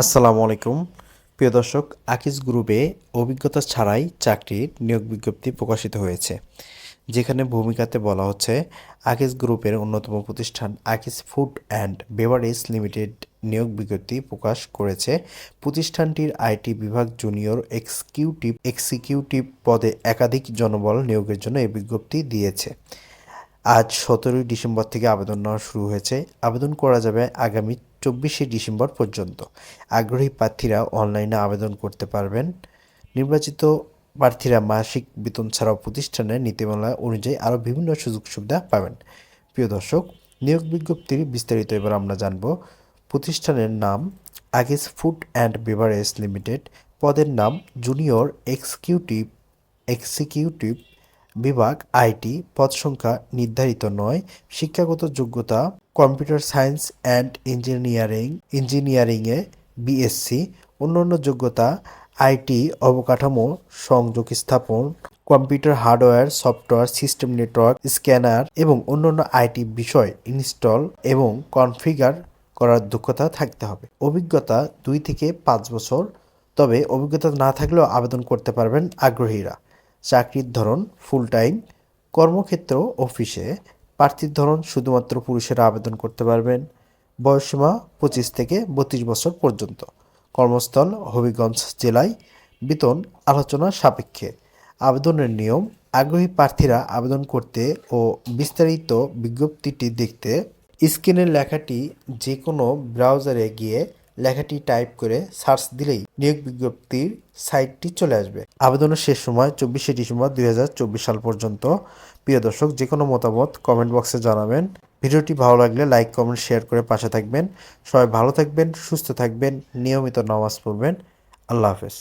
আসসালামু আলাইকুম প্রিয় দর্শক, আকিজ গ্রুপে অভিজ্ঞতা ছাড়াই চাকরির নিয়োগ বিজ্ঞপ্তি প্রকাশিত হয়েছে, যেখানে ভূমিকাতে বলা হচ্ছে আকিজ গ্রুপের অন্যতম প্রতিষ্ঠান Akij food and beverage limited নিয়োগ বিজ্ঞপ্তি প্রকাশ করেছে। প্রতিষ্ঠানটির আইটি বিভাগ জুনিয়র এক্সিকিউটিভ পদে একাধিক জনবল নিয়োগের জন্য এই বিজ্ঞপ্তি দিয়েছে। আজ 17ই ডিসেম্বর থেকে আবেদন নেওয়া শুরু হয়েছে। আবেদন করা যাবে আগামী 24শে ডিসেম্বর পর্যন্ত। আগ্রহী প্রার্থীরা অনলাইনে আবেদন করতে পারবেন। নির্বাচিত প্রার্থীরা মাসিক বেতন ছাড়াও প্রতিষ্ঠানের নীতিমালা অনুযায়ী আরও বিভিন্ন সুযোগ সুবিধা পাবেন। প্রিয় দর্শক, নিয়োগ বিজ্ঞপ্তির বিস্তারিত এবার আমরা জানব। প্রতিষ্ঠানের নাম Akij food and beverage limited. পদের নাম জুনিয়র এক্সিকিউটিভ বিভাগ আইটি। পদ সংখ্যা নির্ধারিত নয়। শিক্ষাগত যোগ্যতা কম্পিউটার সায়েন্স অ্যান্ড ইঞ্জিনিয়ারিংয়ে বিএসসি। অন্যান্য যোগ্যতা আইটি অবকাঠামো সংযোগ স্থাপন, computer hardware software system network scanner এবং অন্যান্য আইটি বিষয় ইনস্টল এবং কনফিগার করার দক্ষতা থাকতে হবে। অভিজ্ঞতা 2 থেকে 5 বছর, তবে অভিজ্ঞতা না থাকলেও আবেদন করতে পারবেন আগ্রহীরা। চাকরির ধরন ফুল টাইম। কর্মক্ষেত্র অফিসে। প্রার্থীর ধরন শুধুমাত্র পুরুষেরা আবেদন করতে পারবেন। বয়সসীমা 25 থেকে 32 বছর পর্যন্ত। কর্মস্থল হবিগঞ্জ জেলায়। বেতন আলোচনা সাপেক্ষে। আবেদনের নিয়ম: আগ্রহী প্রার্থীরা আবেদন করতে ও বিস্তারিত বিজ্ঞপ্তিটি দেখতে স্ক্রিনের লেখাটি যে কোনো ব্রাউজারে গিয়ে লেখাটি টাইপ করে সার্চ দিলেই নিয়োগ বিজ্ঞপ্তির সাইটটি চলে আসবে। আবেদনের শেষ সময় 24শে ডিসেম্বর 2024 সাল পর্যন্ত। প্রিয় দর্শক, যে কোনো মতামত কমেন্ট বক্সে জানাবেন। ভিডিওটি ভালো লাগলে লাইক কমেন্ট শেয়ার করে পাশে থাকবেন। সবাই ভালো থাকবেন, সুস্থ থাকবেন, নিয়মিত নামাজ পড়বেন। আল্লাহ হাফেজ।